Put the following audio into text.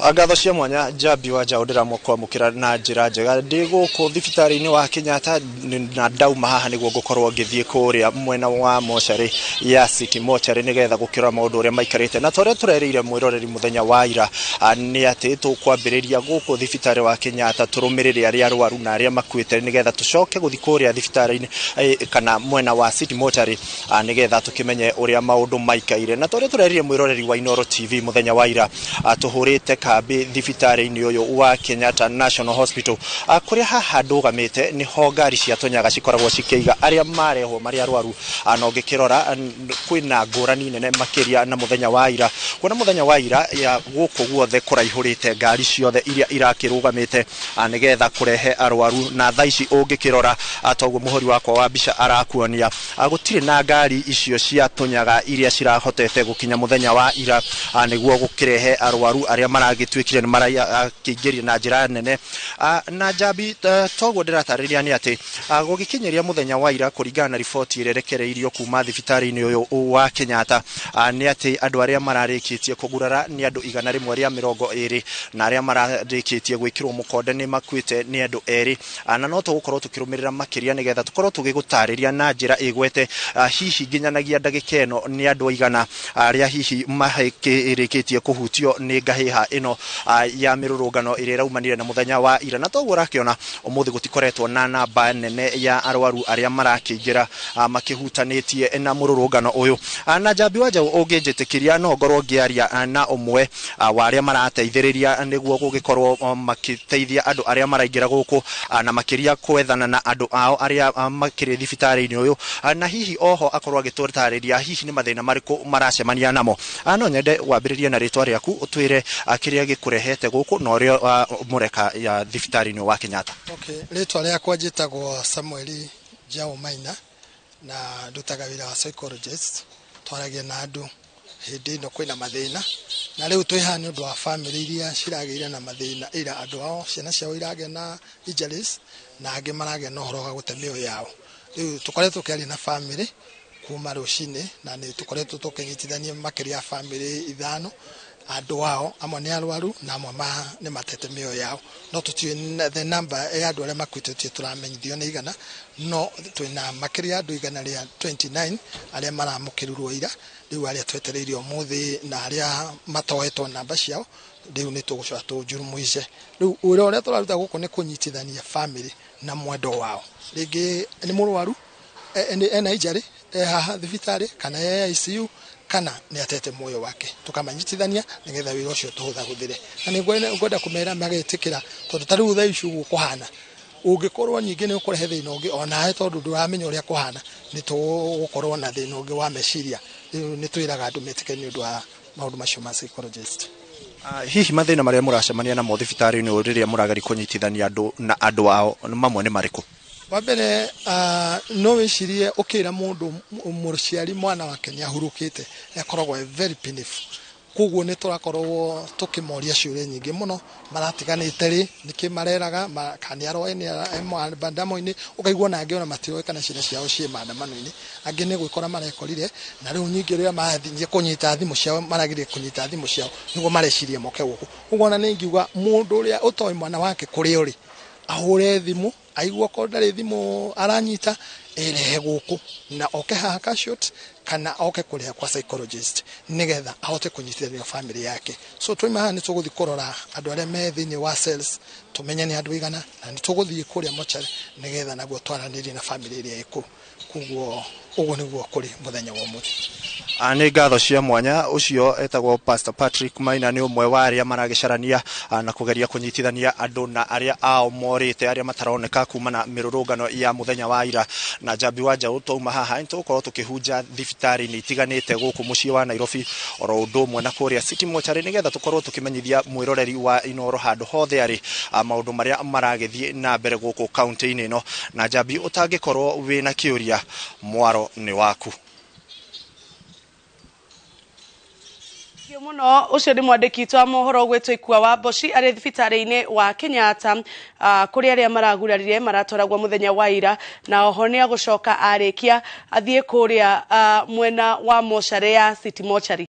Agatho cia mwanya Njambi wa Njaũ ndiramũkwamũkĩra na njĩra njega ndĩ gũkũ thibitarĩ-inĩ wa Kenyatta na ndauma haha nĩguo ngũkorwo ngĩthiĩ kũrĩa mwena wa mocarĩ ya City Mortuary nĩgetha gũkĩrora maũndũ ũrĩa maikarĩte na torĩa tũrerĩire mwĩroreri mũthenya wa ira nĩ atĩ tũkwambĩrĩria gũkũ thibitarĩ wa Kenyatta tũrũmĩrĩre arĩa arwaru na arĩa makuĩte nĩgetha tũcoke gũthiĩ kũrĩa thibitarĩ-inĩ kana mwena wa City Mortuary nĩgetha tũkĩmenye ũrĩa maũndũ maikaire na torĩa tũrerĩire mwĩroreri wa Inooro TV mũthenya wa ira tũhũrĩte kambi thibitarĩ-inĩ ũyũ wa Kenyatta National Hospital kũrĩa haha ndũgamĩte nĩho ngari cia Tonyaga cikoragwo cikĩiga arĩa marehwo marĩ arwaru na ũngĩkĩrora kwĩna ngũrani nene makĩria na mũthenya wa ira kuona mũthenya wa ira ya gũkũ guothe kũraihũrĩte ngari ciothe iria irakĩrũgamĩte nĩgetha kũrehe arwaru na thaa ici ũngĩkĩrora toguo mũhori wakwa wa mbica arakuonia gũtirĩ na ngari icio cia Tonyaga iria cirahotete gũkinya mũthenya wa ira nĩguo gũkĩrehe arwaru arĩa maragĩtuĩkire nĩ marakĩingĩria na njĩra nene na Njambi toguo ndĩratarĩria nĩ atĩ gũgĩkinyeria mũthenya wa ira kũringana na riboti ĩrĩa ĩrekereirio kuma thibitarĩ-inĩ ũyũ wa Kenyatta nĩ atĩ andũ arĩa mararĩkĩtie kũgurara nĩ andũ 120 na arĩa mararĩkĩtie gwĩkĩrwo mũkonde nĩ makuĩte nĩ andũ 2 na no tũgũkorwo tũkĩrũmĩrĩra makĩria nĩgetha tũkorwo tũgĩgũtarĩria na njĩra ĩgwete hihi nginyanagia ndagĩka ĩno nĩ andũ aigana arĩa hihi makĩrĩkĩtie kũhutio nĩ ngahĩha ĩno ya mĩrũrũngano ĩrĩa iraumanire na mũthenya wa ira na toguo ũrakĩona ũmũthĩ gũtikoretwo na namba nene ya arwaru arĩa marakĩingĩra makĩhutanĩtie na mũrũrũngano ũyũ na Njambi wa Njaũ ũngĩnjĩtĩkĩria no ngorwo ngĩaria na ũmwe wa arĩa marateithĩrĩria nĩguo gũgĩkorwo makĩteithia andũ arĩa maraingĩra gũkũ na makĩria kwethana na andũ ao arĩa makĩrĩ thibitarĩ-inĩ ũyũ na hihi oho akorwo agĩtũtarĩria hihi nĩ mathĩna marĩkũ maracemania namo no nyende wambĩrĩrie na rĩtwa rĩaku ũtwĩre kĩrĩa gĩkũrehete gũkũ na ũrĩa mũreka ya thibitarĩ-inĩ wa Kenyatta. Okay, rĩtwa rĩakwa njĩtagwo Samuel Njaũ Maina na ndutaga wĩra wa psychologist twaragia na andũ hĩndĩ ĩno kwĩna mathĩna na rĩu twĩ haha nĩ ũndũ wa family iria ciragĩire na mathĩna ira andũ ao ciana ciao iragĩa na injuries na angĩ maragĩa na ũhoro wa gũte mĩoyo yao rĩu tũkoretwo tũkĩaria na family kuma rũcinĩ na nĩ tũkoretwo tũkĩnyitithania makĩria family 5 andũ ao amwe nĩ arwaru na amwe nĩ matete mĩoyo yao no tũtiũĩ the number ya andũ arĩa makuĩte tũramenyithio nĩ igana no twĩna makĩria andũ 129 arĩa maramũkĩrurwo ira rĩu arĩa twetereirio ũmũthĩ na arĩa matoetwo namba ciao rĩu nĩ tũgũcoka tũnjurumuice rĩu ũrĩa tũraruta gũkũ nĩ kũnyitithania family na mwendo wao rĩngĩ nĩ mũrwaru ena injury haha thibitarĩ kana ICU kana nĩ atete muoyo wake tukamanyitithania nĩgetha wĩra ũcio tũhũthagũthĩre na nĩ ngwenda kũmera magĩtĩkĩra tondũ ta rĩu thaa ici kũhana ũngĩkorwo nyingĩ nĩ ũkũrehe thĩna ũngĩ ona tondũ ndũramenya ũrĩa kũhana nĩ tũgũkorwo na thĩna ũngĩ wa meciria nĩ twĩraga andũ metĩkĩre nĩ ũndũ wa maũndũ macio ma psychologist. Hihi mathĩna marĩa mũracemania namo thibitarĩ-inĩ ũyũ rĩrĩa mũrageria kũnyitithania andũ na andũ ao mamwe nĩ marĩkũ? Wambere no wĩcirie ũkĩra mũndũ mũciari mwana wake nĩ ahurũkĩte akoragwo very painful koguo nĩ tũrakorwo tũkĩmoria ciũria nyingĩ mũno maratiganĩte rĩ nĩkĩ mareraga kana aroe nĩ bandamo-inĩ ũkaigua na angĩ ona matiroe kana ciana ciao ciĩ maandamano-inĩ angĩ nĩ gwĩkora marekorire na rĩu nyingĩ rĩrĩa marathiĩ kũnyita thimũ ciao maragĩrĩria kũnyita thimũ ciao nĩguo mareciria moke gũkũ ũguo na nĩ ingiuga mũndũ ũrĩa ũtoĩ mwana wake kũrĩa ũrĩ ahũre thimũ aigua ko ndarĩ thimũ aranyita erehe gũkũ na oke haha Cashot kana oke kũrĩa kwa psychologist nĩgetha ahote kũnyitithania family yake so tũima haha nĩ tũgũthiĩ kũrora andũ arĩa me thĩinĩ wa cells tũmenye nĩ andũ igana na nĩ tũgũthiĩ kũrĩa mochari nĩgetha naguo twaranĩrie na family ĩrĩa ĩkũ koguo ũguo nĩguo kũrĩ mũthenya wa ũmũthĩ. Nĩ ngatho cia mwanya ũcio etagwo Pastor Patrick Maina nĩ ũmwe wa arĩa maragĩcarania na kũgeria kũnyitithania andũ na arĩa ao morĩte arĩa mataroneka kuma na mĩrũrũngano ya mũthenya wa ira na Njambi wa Njaũ twauma haha nĩ tũgũkorwo tũkĩhunja thibitarĩ-inĩ itiganĩte gũkũ mũciĩ wa Nairobi oro ũndũ ũmwe na kũrĩa City Mortuary nĩgetha tũkorwo tũkĩmenyithia mwĩroreri wa Inooro handũ hothe arĩ maũndũ marĩa maragĩthiĩ na mbere gũkũ kaunti-inĩ ĩno na Njambi ũtangĩkorwo wĩna kĩũria mwaro nĩ waku. Muno ucio ni mwandiki twa mohoro gwetwo ikua wa Boshi ari thibitarĩ-inĩ wa Kenyatta kuri aria maragurarire maratwaragwo muthenya wa ira na oho ni agũcoka arĩkia athiĩ kuria mwena wa mocarĩ ya City Mortuary.